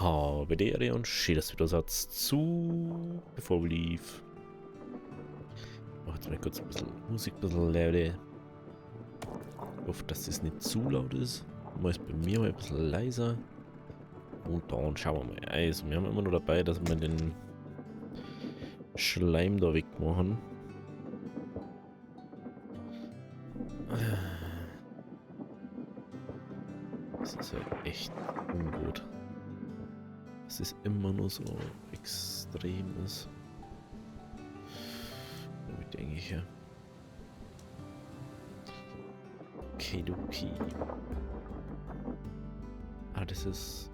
Habe Dere und schön, dass du wieder Satz zu bevor wir lief. Ich mache jetzt mal kurz ein bisschen Musik, ein bisschen lauter. Ich hoffe, dass das nicht zu laut ist. Mal ist bei mir mal ein bisschen leiser. Und dann schauen wir mal. Also, wir haben immer nur dabei, dass wir den Schleim da wegmachen. Das ist ja echt ungut. Dass es immer nur so extrem ist. Damit denke ich ja. Okidoki. Ah, das ist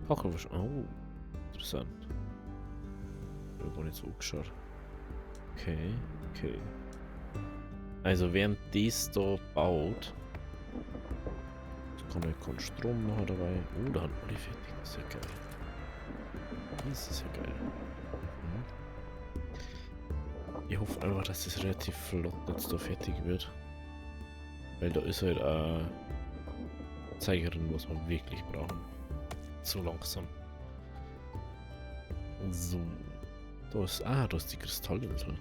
Kachelwasch. Oh, interessant. Ich habe gar nicht so geschaut. Okay, okay. Also während dies da baut, kann ich keinen Strom machen dabei. Oh, da hat man die fertig. Das ist ja geil. Das ist ja geil. Mhm. Ich hoffe einfach, dass das relativ flott jetzt da fertig wird. Weil da ist halt eine Zeigerin, was wir wirklich brauchen. So langsam. So. Da ist die Kristallinsel.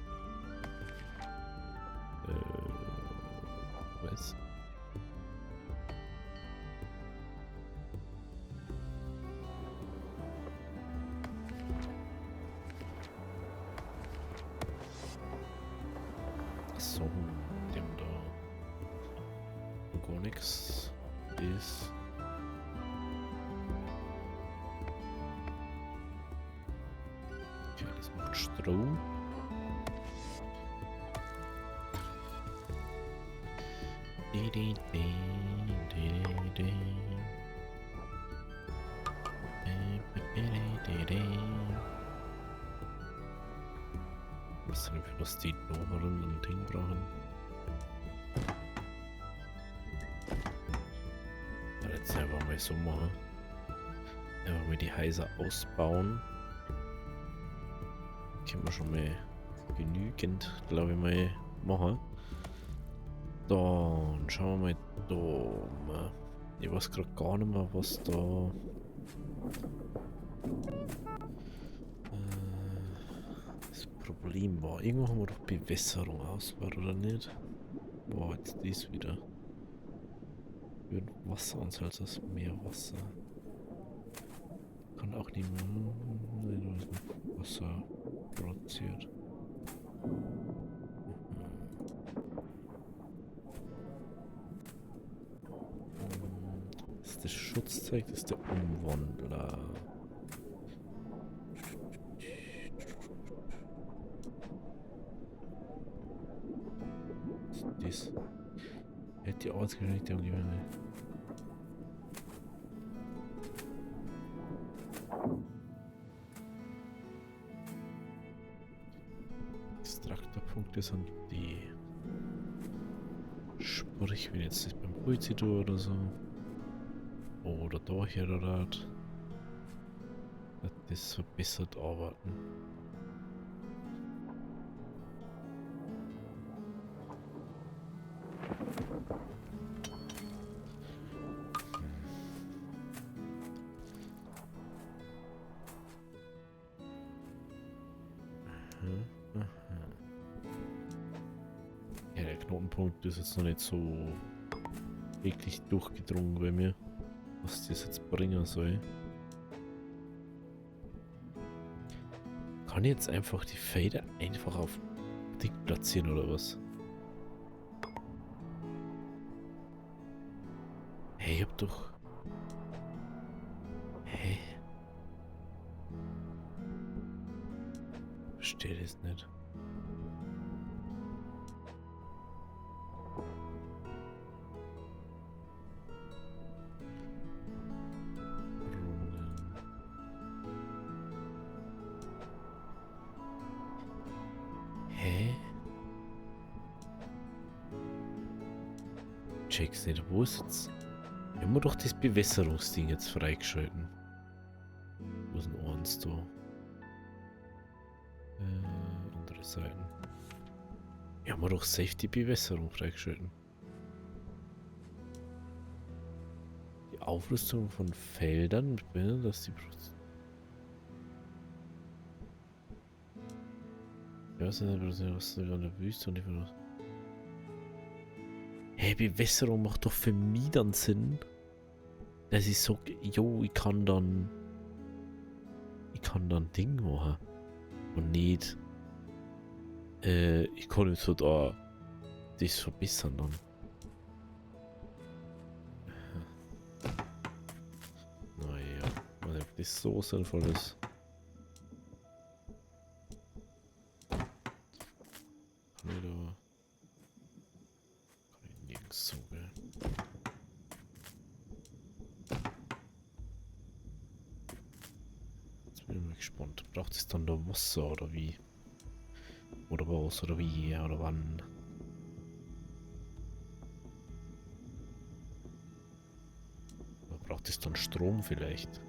Was? So, dem da gar nichts ist. Okay, das macht Strom. Was sind für das die Nummern und Ding brauchen? Jetzt einfach mal so machen. Einfach mal die Häuser ausbauen. Können wir schon mal genügend, glaube ich, mal machen. Dann schauen wir mal da. Ich weiß gerade gar nicht mehr, was da das Problem war. Irgendwo haben wir doch Bewässerung ausgebaut, oder nicht? Boah, jetzt dies wieder. Wird Wasser und halt das Meerwasser. Kann auch nicht mehr Wasser produziert. Das ist das Schutzzeug, das ist der Umwandler. Was ist das? Hätte die Ortsgerechtigkeit gewinnt. Extraktorpunkte sind die. Sprich, wenn jetzt nicht beim Pulsitor oder so. Oder da hier oder das verbessert arbeiten. Ja, der Knotenpunkt ist jetzt noch nicht so wirklich durchgedrungen bei mir, was das jetzt bringen soll. Kann ich jetzt einfach die Fader einfach auf Dick platzieren oder was? Hey, ich hab doch... Hä? Verstehe das nicht. Hä? Check's nicht, wo ist jetzt? Wir haben doch das Bewässerungsding jetzt freigeschalten. Wo ist denn eins da? Andere Seiten. Wir haben doch safe die Bewässerung freigeschalten. Die Aufrüstung von Feldern behindert, dass die ja, was ist in der Wüste und die hey, Bewässerung macht doch für mich dann Sinn. Dass ich sag, jo, ich kann dann Ding machen. Und nicht, ich kann jetzt so da das verbessern dann. Naja, mal ob das so sinnvoll ist. Kann ich da... Kann ich nirgends so, gell? Jetzt bin ich mal gespannt. Braucht es dann da Wasser oder wie? Oder was oder wie oder wann? Oder braucht es dann Strom vielleicht?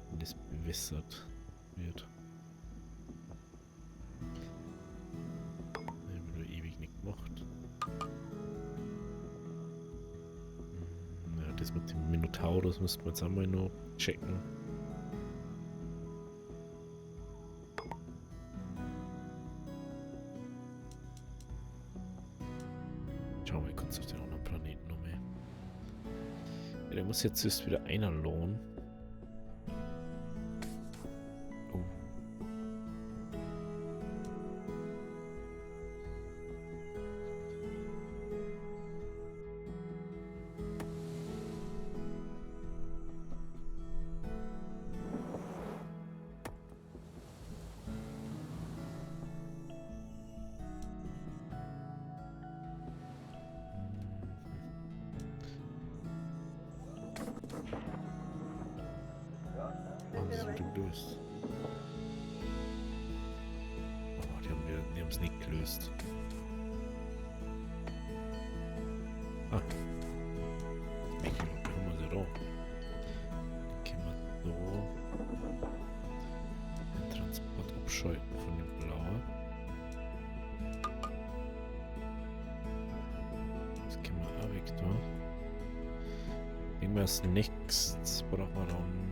Wenn das bewässert wird. Haben wir ewig nicht gemacht. Ja, das mit dem Minotaurus müssten wir jetzt einmal noch checken. Schauen wir kurz auf den anderen Planeten noch mehr. Ja, der muss jetzt erst wieder einer lohnen. Oh. Haben sie es wieder gelöst? Oh, die haben es nicht gelöst. Ah. Wie haben wir sie da? Können wir da den Transport abschalten von dem Blauen. Das können wir auch weg da. Irgendwas nächstes brauchen wir dann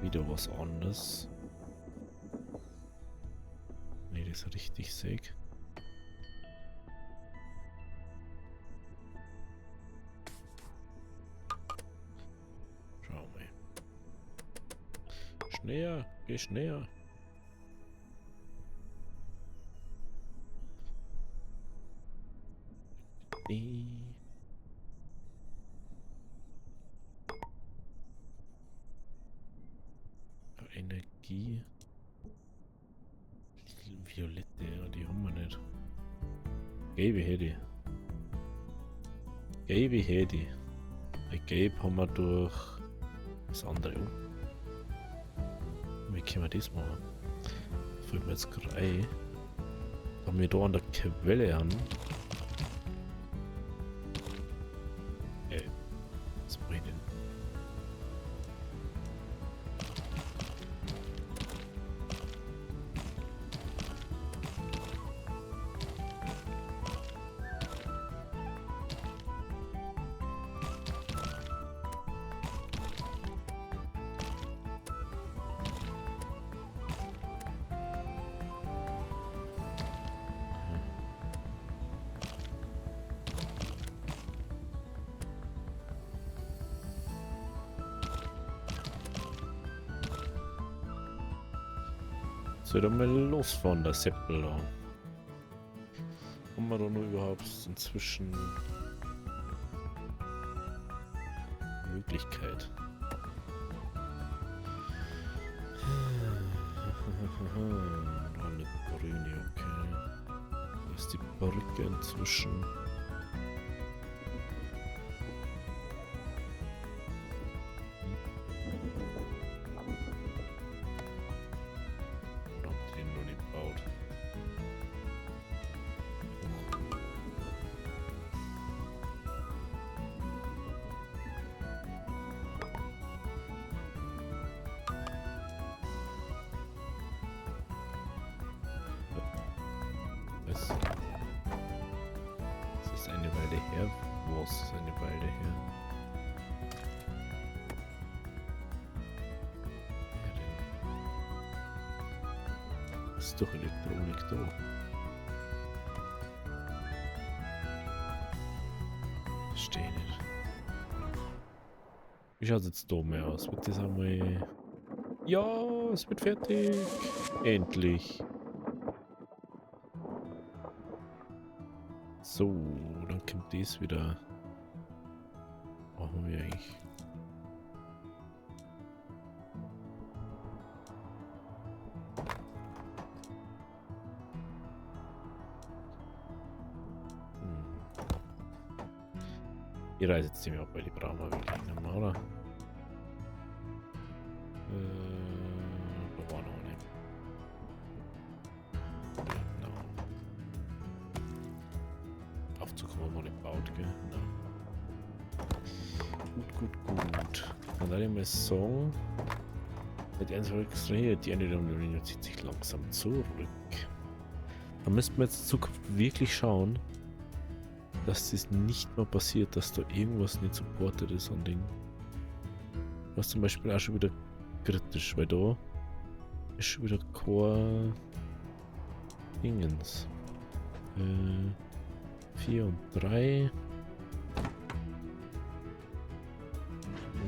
wieder was anderes. Ne, das ist richtig sick. Schau mal. Schneller, geh schneller. Energie. Violette, ja, die haben wir nicht. Gelbe hätte ich. Gelbe hätte ich. Bei Gelb haben wir durch das andere. Wie können wir das machen? Das fällt mir jetzt gerade ein. Haben wir da an der Quelle an. Was mache ich denn? Soll doch mal losfahren, der Seppel da. Haben wir da nur überhaupt inzwischen Möglichkeit? Da eine grüne, okay. Da ist die Brücke inzwischen. Haus ist eine Weile her. Ja, denn ist doch Elektronik da. Verstehe nicht. Wie schaut es jetzt da mehr aus? Wird das einmal... Ja, es wird fertig. Endlich. So, dann kommt das wieder. Brauchen wir eigentlich. Die Reise jetzt ziemlich ab, weil die brauchen wir wirklich nicht mehr, oder? Da war noch eine. Genau. Aufzug haben wir mal gebaut, gell? No. Gut. Dann werde ich mal sagen, die Einzelne extrahiert, die eine zieht sich langsam zurück. Da müssten wir jetzt in Zukunft wirklich schauen, dass das nicht mehr passiert, dass da irgendwas nicht supportet ist an Dingen. Was zum Beispiel auch schon wieder kritisch, weil da ist schon wieder kein Dingens. 4 und 3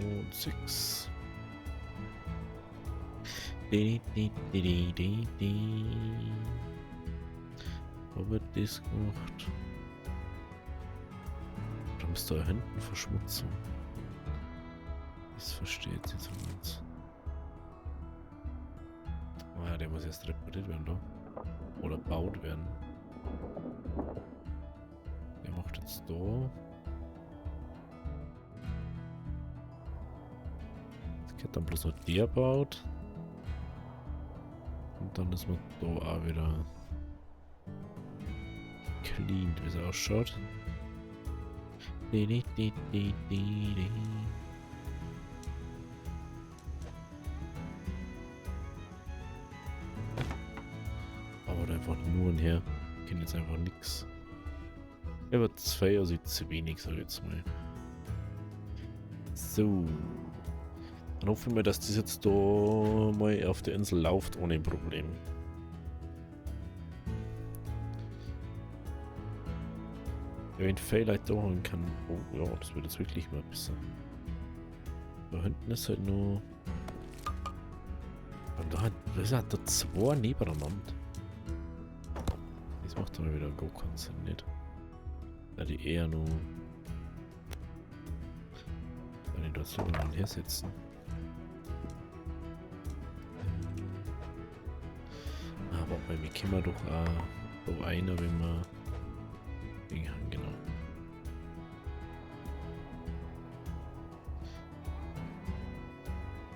und 6. Wo wird das gemacht? Warum ist da hinten Verschmutzung? Das versteht jetzt ganz. Ah ja, der muss erst repariert werden, da. Oder baut werden. Der macht jetzt da. Jetzt geht dann bloß noch der baut. Und dann ist man da auch wieder clean, wie es ausschaut. Aber da einfach nur ein her. Ich kenne jetzt einfach nichts. Aber 2 also zu wenig, sag ich jetzt mal. So. Dann hoffen wir, dass das jetzt da mal auf der Insel läuft ohne Problem. Wenn Fehler da haben kann, oh ja, das wird jetzt wirklich mal besser. Da hinten ist halt nur. Und da hat da 2 nebeneinander. Das macht dann wieder gar keinen Sinn, nicht? Da die eher nur. Wenn ich dort so mal hersetzen. Aber bei mir können wir doch auch so einer, wenn wir. Genau.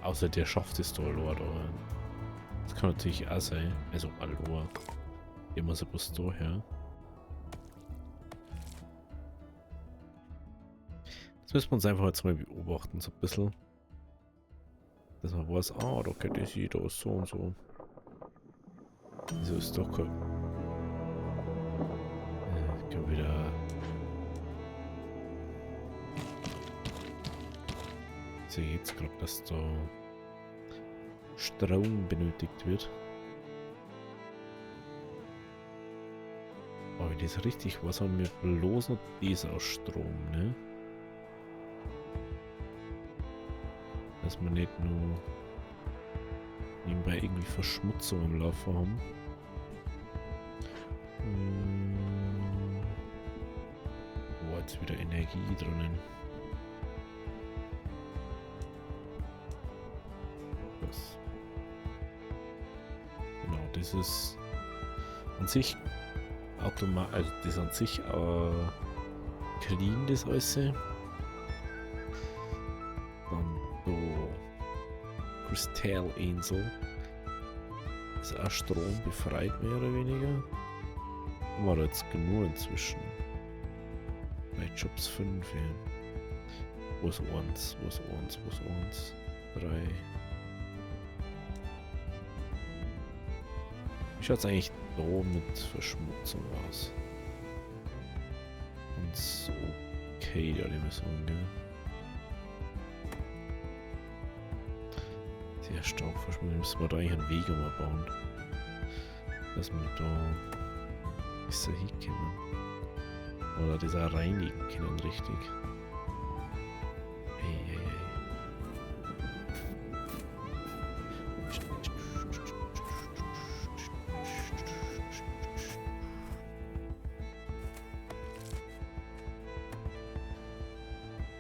Außer der schafft es da Lord, aber das kann natürlich auch sein. Also Alor. Immer so bis daher. Das müssen wir uns einfach jetzt mal beobachten, so ein bisschen. Dass man weiß, ah, da könnte ich sie, da ist so und so. Wieso ist doch kein. Können wieder. Ich sehe jetzt gerade, dass da Strom benötigt wird. Aber wenn das richtig was haben wir bloß noch das aus Strom, ne? Dass wir nicht nur nebenbei irgendwie Verschmutzung am Laufen haben. Jetzt wieder Energie drinnen. Das. Genau, das ist an sich automatisch, also das ist an sich clean, das alles. Dann so Kristallinsel. Ist auch Strom befreit, mehr oder weniger. Haben wir jetzt genug inzwischen. Jobs 5, ja. Wo ist 1? Wo ist 1? Wo ist 1? 3. Wie schaut es eigentlich da mit Verschmutzung aus? Und so Arcade, oder immer sagen, gell? Sehr stark verschwunden. Müssen wir da eigentlich einen Weg umbauen. Dass wir da besser hinkommen. Oder das auch reinigen können, richtig. Hey, hey, hey.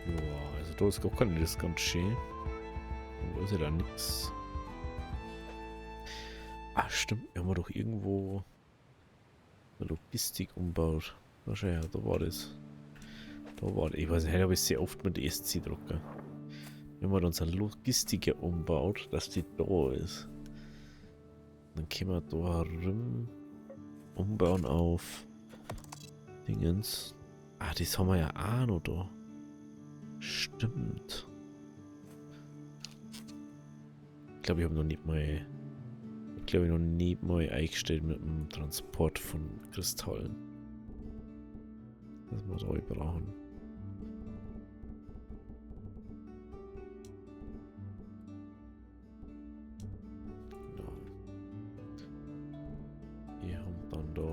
Ja, also da ist gar keine, das ist ganz schön. Da ist ja da nichts. Ah, stimmt, wir haben doch irgendwo eine Logistik umbaut. Na schau her, da war das. Da war das. Ich weiß nicht, habe ich sehr oft mit ESC-Drucker. Wir haben unsere Logistik umbaut, dass die da ist. Dann können wir da herum umbauen auf Dingens. Ah, das haben wir ja auch noch da. Stimmt. Ich glaube, ich habe noch nicht mal. Ich glaube, ich noch nicht mal eingestellt mit dem Transport von Kristallen. Das wir da brauchen. Genau. Wir haben dann da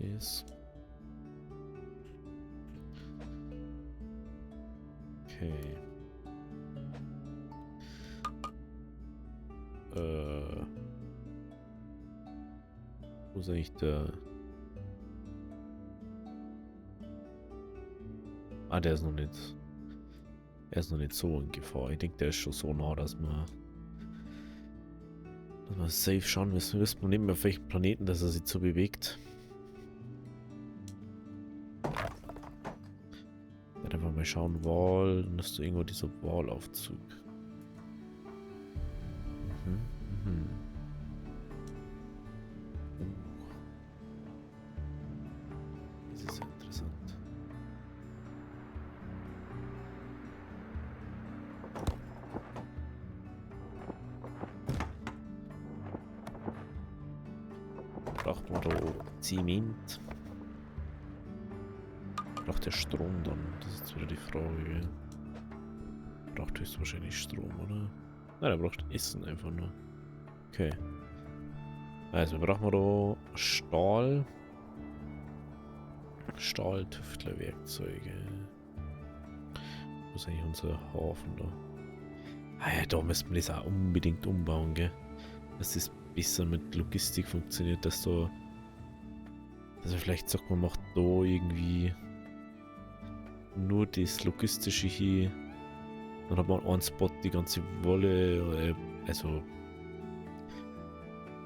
das. Okay. Wo ist eigentlich der? Ah, der ist noch nicht. Er ist noch nicht so in Gefahr. Ich denke, der ist schon so nah, dass wir safe schauen müssen. Wir wissen nicht mehr, auf welchem Planeten dass er sich so bewegt. Dann einfach mal schauen, Wall. Dann hast du irgendwo dieser Wallaufzug. Mhm. Das ist ja interessant. Braucht man da Zement? Braucht der Strom dann? Das ist jetzt wieder die Frage. Braucht höchstwahrscheinlich Strom, oder? Nein, er braucht Essen einfach nur. Okay. Also brauchen wir da Stahl. Stahltüftlerwerkzeuge. Wo ist eigentlich unser Hafen da? Ah ja, da müssen wir das auch unbedingt umbauen, gell? Dass das besser mit Logistik funktioniert, dass da. Also vielleicht sagt man, macht da irgendwie nur das Logistische hier. Dann hat man einen Spot, die ganze Wolle, also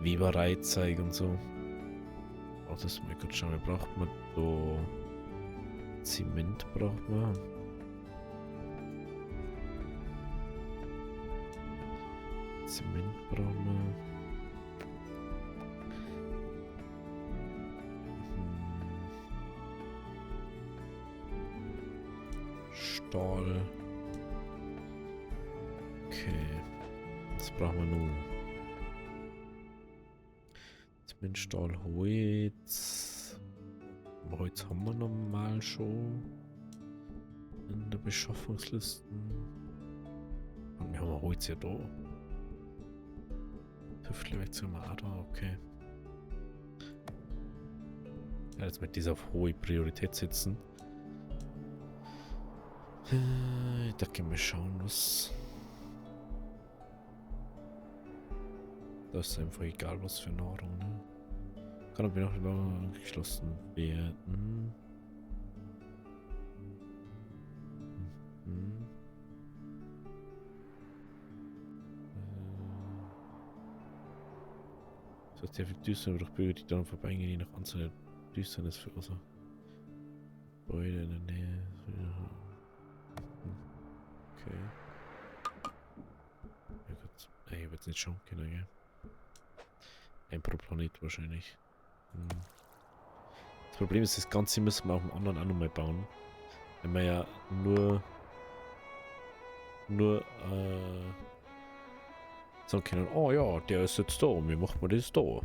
Weberei zeigen und so. Oh, das mal kurz schauen. Braucht man da Zement braucht man. Zement braucht man. Stahl. Okay. Das brauchen wir nun. Zement, Stahl, Holz. Holz haben wir normal schon in der Beschaffungsliste. Und wir haben Holz ja da. Tüftlerwerkzeug haben wir auch da, okay. Ja, jetzt mit dieser auf hohe Priorität setzen. Da können wir schauen, was. Das ist einfach egal, was für Nahrung, ne? Kann aber noch immer geschlossen werden. Das heißt, der für Düsternis durch Bürger, die dann vorbeigehen, je nach Anzahl der Düsternis verursacht. Gebäude in der Nähe. Okay. Ja gut. Ich habe jetzt nicht schauen können, gell? Ein pro Planet wahrscheinlich. Das Problem ist, das Ganze müssen wir auf dem anderen auch nochmal bauen. Wenn wir ja nur sagen können, oh ja, der ist jetzt da, wie macht man das da?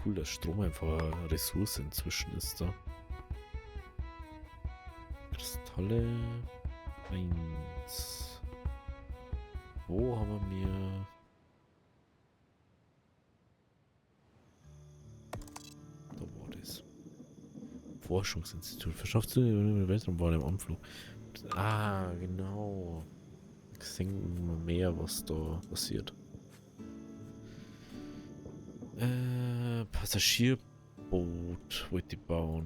cool, dass Strom einfach eine Ressource inzwischen ist da. Kristalle 1. Wo haben wir mehr? Da war das. Forschungsinstitut. Verschafft du Weltraumbahn im Anflug. Ah, genau. Sehen wir mehr, was da passiert. Passagierboot wollte ich bauen.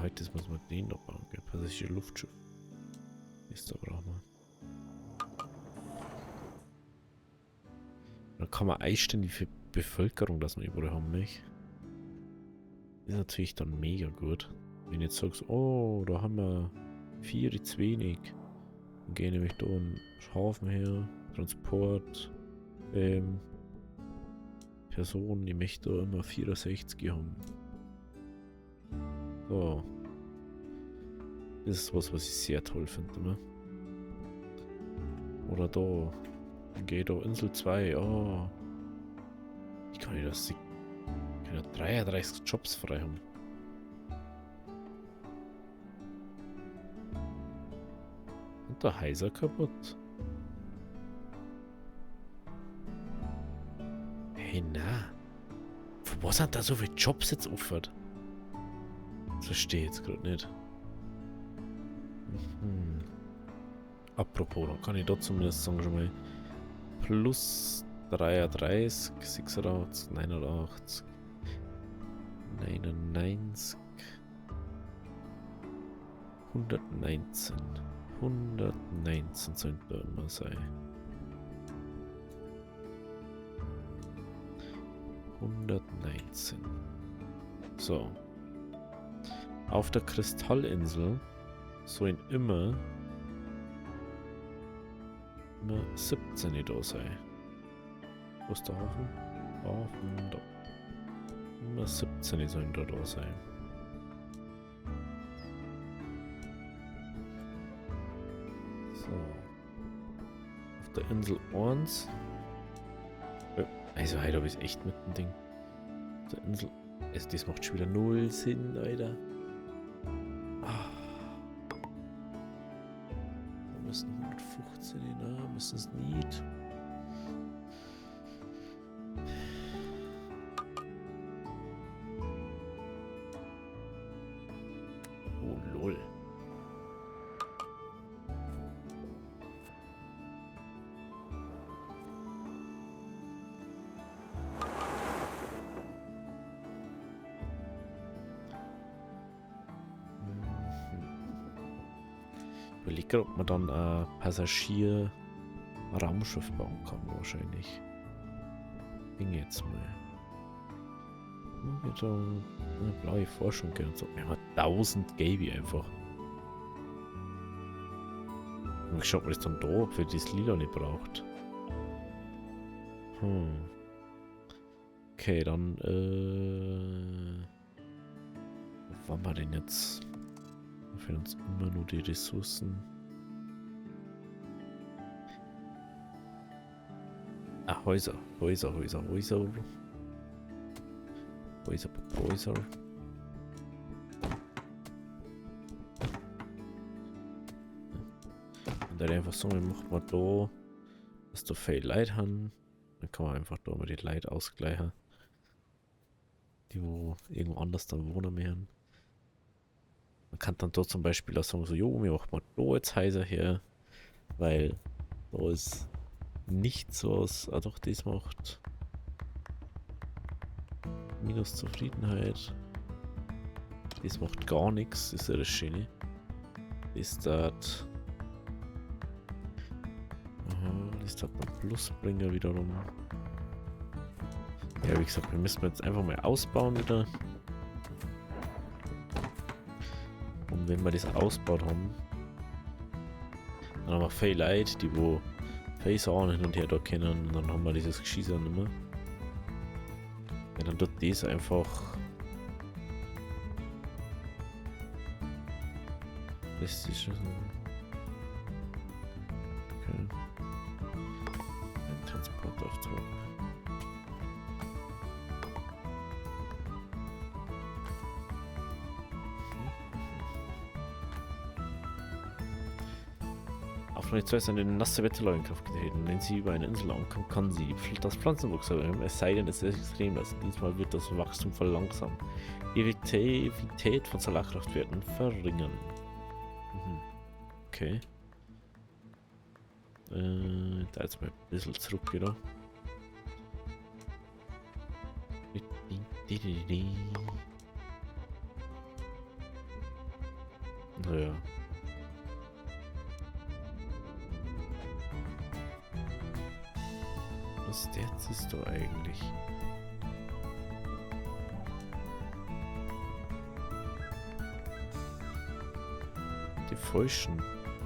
Heute muss man den noch bauen, gell? Passagierluftschiff. Ist da brauchen wir. Dann kann man einstellen, wie viel Bevölkerung das man überall haben möchte. Ist natürlich dann mega gut. Wenn du jetzt sagst, oh, da haben wir 4 zu wenig. Dann gehe nämlich da einen Hafen her, Transport, Personen, ich möchte da immer 64 haben. So. Das ist was ich sehr toll finde. Ne? Oder da. Dann gehe da Insel 2. Oh. Ich kann nicht das. Ich kann ja 33 Jobs frei haben. Und der Heiser kaputt. Hey, na. Für was hat da so viele Jobs jetzt offert? Das verstehe ich jetzt gerade nicht. Apropos, da kann ich da zumindest sagen schon mal plus 33, 86, 89, 99, 119. 119 sollen da immer sein. 119. So. Auf der Kristallinsel sollen immer 17 da sein. Wo ist der Hafen? Hafen da. Immer 17 sollen da sein. So. Auf der Insel 1. Also heute habe ich es echt mit dem Ding. Auf der Insel. Also das macht schon wieder 0 Sinn, Alter. Da müssen 115 hin, müssen es nicht. Oh lol. Ich überlege, ob man dann ein Passagier-Raumschiff bauen kann, wahrscheinlich. Ding jetzt mal. Wieder eine blaue Forschung gehen und so. Ja, 1000 Gaby einfach. Und schaut man das dann da, ob wir das Lila nicht braucht. Okay, dann wo waren wir denn jetzt? Da fehlen uns immer nur die Ressourcen. Ah, Häuser. Häuser. Und dann einfach so, dann macht man da, dass da viel Leute haben. Dann kann man einfach da mal die Leute ausgleichen. Die wo irgendwo anders dann wohnen werden. Man kann dann da zum Beispiel auch sagen, so, jo, wir machen mal da jetzt Häuser her. Weil da ist nichts, was doch das macht. Minus Zufriedenheit. Das macht gar nichts, ist ja das Schöne. Das hat. Das hat man Plusbringer wiederum. Ja, wie gesagt, wir müssen jetzt einfach mal ausbauen wieder. Und wenn wir das ausgebaut haben, dann haben wir viel Leute, die wo viel Sachen hin und her da kennen, und dann haben wir dieses Geschieße nicht mehr. Ja, dann tut das einfach. Das ist schon. Landschaftsauftrag. Aufnahme 2 ist eine nasse Wetterlage in Kraft getreten. Wenn sie über eine Insel ankommt, kann sie das Pflanzenwuchs erhöhen, es sei denn, es ist extrem. Also diesmal wird das Wachstum verlangsamen. Die Effektivität von Solarkraftwerken verringern. Mhm. Okay. Da jetzt mal ein bisschen zurück wieder. Naja. Was jetzt ist da eigentlich? Die Falschen.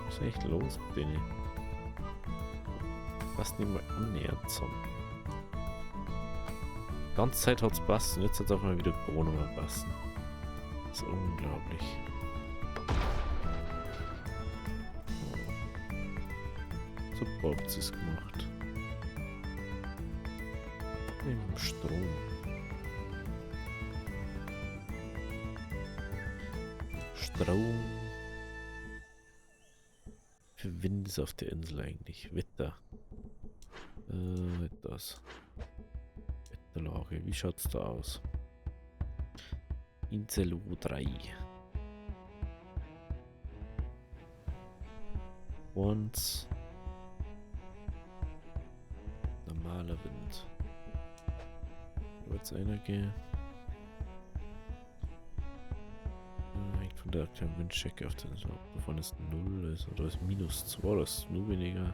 Was ist eigentlich los mit denen? Passt nicht mal annähernd zusammen. Die ganze Zeit hat es passt und jetzt hat es auch mal wieder Corona mal passen. Das ist unglaublich. Super habt ihr es gemacht. Im Strom. Strom. Für Wind ist auf der Insel eigentlich. Wetter. Das. Wetterlage. Wie schaut's da aus? Insel U3. Und normaler Wind. Da wird es einer gehen. Hängt von der aktuellen Windstärke auf den Insel ab, wovon es 0 ist oder ist -2, das ist nur weniger.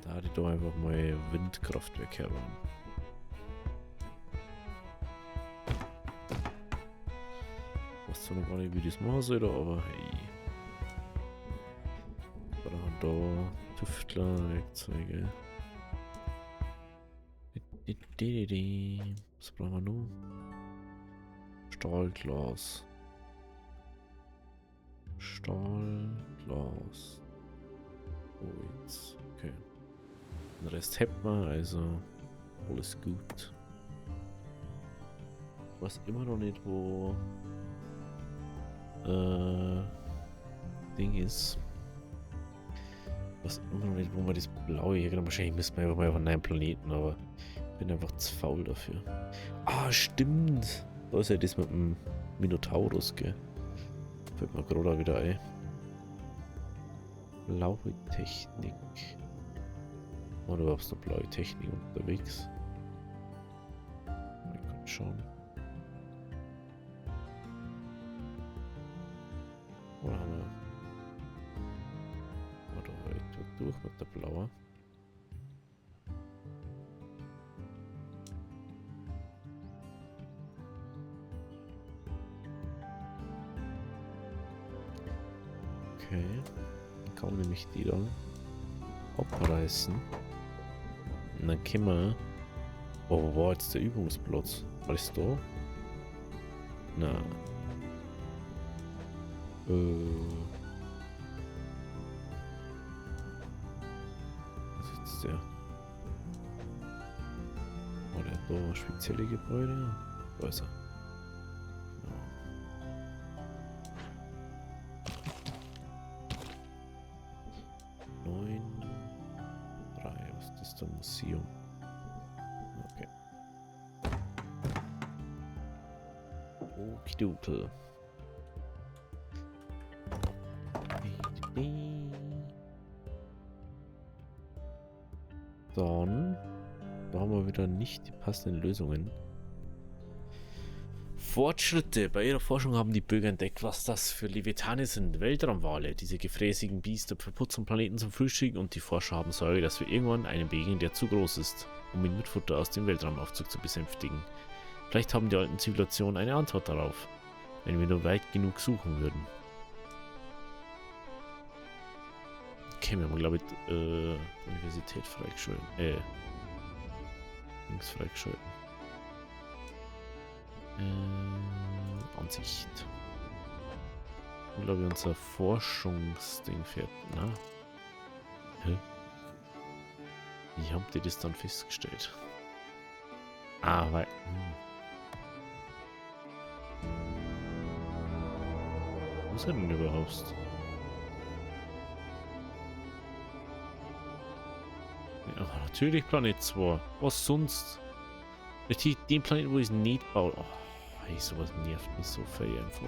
Da hatte ich doch einfach mal Windkraftwerk herbauen. Was zwar noch gar nicht, wie das machen soll, aber hey. Wir brauchen da Tüftler, Werkzeuge. Was brauchen wir nun? Stahlglas. Stahlglas. Oh, jetzt. Okay. Den Rest hätten wir, also alles gut. Ich weiß immer noch nicht, wo Ding ist. Ich weiß immer noch nicht, wo wir das blaue hier genau. Wahrscheinlich müssen wir einfach mal auf einen neuen Planeten, aber ich bin einfach zu faul dafür. Ah, stimmt! Da ist ja das mit dem Minotaurus, gell? Fällt mir gerade wieder ein. Blaue Technik. Oder überhaupt noch blaue Technik unterwegs? Wir können schauen. Oder haben wir... Oder etwa durch mit der blauen? Okay. Dann kann man nämlich die dann abreißen. Und dann können wir... Oh, wo war jetzt der Übungsplatz? War das da? Na. Was ist jetzt der? War der da spezielle Gebäude? Da ist er. 9.3, was ist das da? Museum. Okay. Okidokel. Dann, da haben wir wieder nicht die passenden Lösungen. Fortschritte. Bei ihrer Forschung haben die Bürger entdeckt, was das für Levitane sind. Weltraumwale. Diese gefräßigen Biester verputzen Planeten zum Frühstück und die Forscher haben Sorge, dass wir irgendwann einen begegnen, der zu groß ist, um ihn mit Futter aus dem Weltraumaufzug zu besänftigen. Vielleicht haben die alten Zivilisationen eine Antwort darauf, wenn wir nur weit genug suchen würden. Okay, wir haben, glaube ich, Universität freigeschalten. Links freigeschalten. Ansicht. Ich glaube, unser Forschungsding fährt, ne? Hä? Wie haben die das dann festgestellt? Ah, weil... Wo ist er denn überhaupt? Ja, aber natürlich Planet 2. Was sonst? Natürlich den Planet, wo ich es nicht baue. Oh, ey, sowas nervt mich so viel einfach.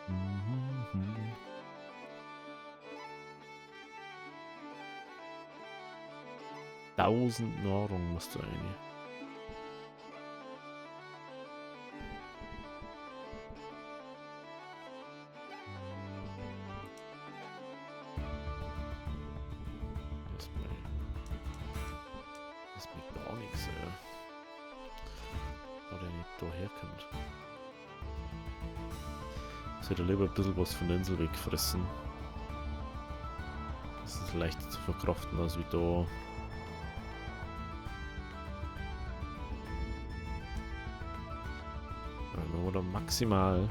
Mhm. 1000 Nahrung musst du eigentlich. Das bringt gar nichts, ey. Weil der nicht daher kommt. Ich sollte lieber ein bisschen was von der Insel wegfressen. Das ist leichter zu verkraften als wie da. Oder maximal.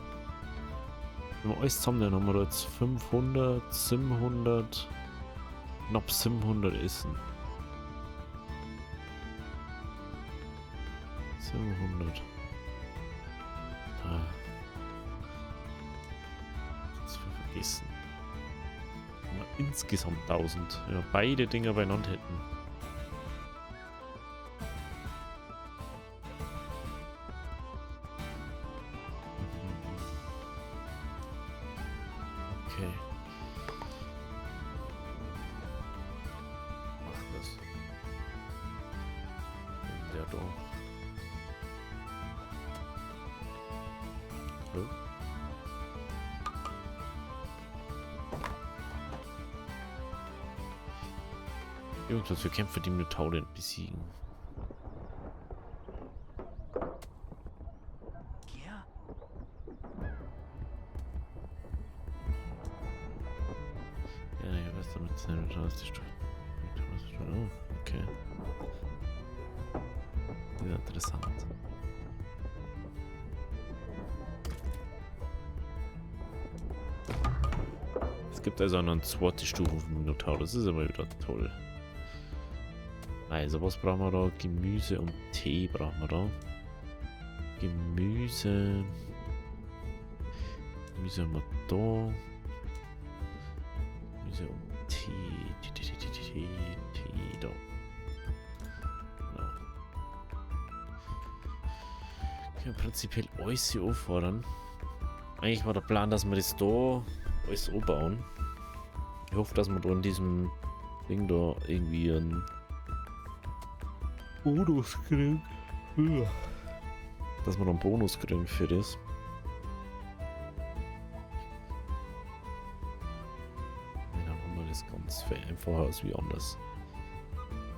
Wenn wir alles zusammen, dann haben wir jetzt 500, 700, knapp 700 Essen. 700. Da. Kannst du vergessen. Wenn wir insgesamt 1000. Wenn wir beide Dinger beieinander hätten. Okay. Mach das. Der da. Hallo? Irgendwas für Kämpfer, die Minotaurien besiegen. Oh, okay. Sehr interessant. Es gibt also eine zweite Stufe von Minotaur, das ist aber wieder toll. Also, was brauchen wir da? Gemüse und Tee brauchen wir da. Gemüse haben wir da. Gemüse und Tee. Tee da. Genau. Können wir prinzipiell alles hier auffordern. Eigentlich war der Plan, dass wir das da alles umbauen. Ich hoffe, dass wir da in diesem Ding da irgendwie ein Bonus kriegen. Dass wir noch einen Bonus kriegen für das. Ja, dann haben wir das ganz viel einfacher als wie anders.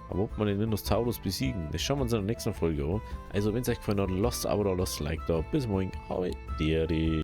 Aber ob wir den Minotaurus besiegen, das schauen wir uns in der nächsten Folge an. Also wenn es euch gefallen hat, lasst ein Abo da, lasst ein Like da. Bis morgen. Hoi, Deri.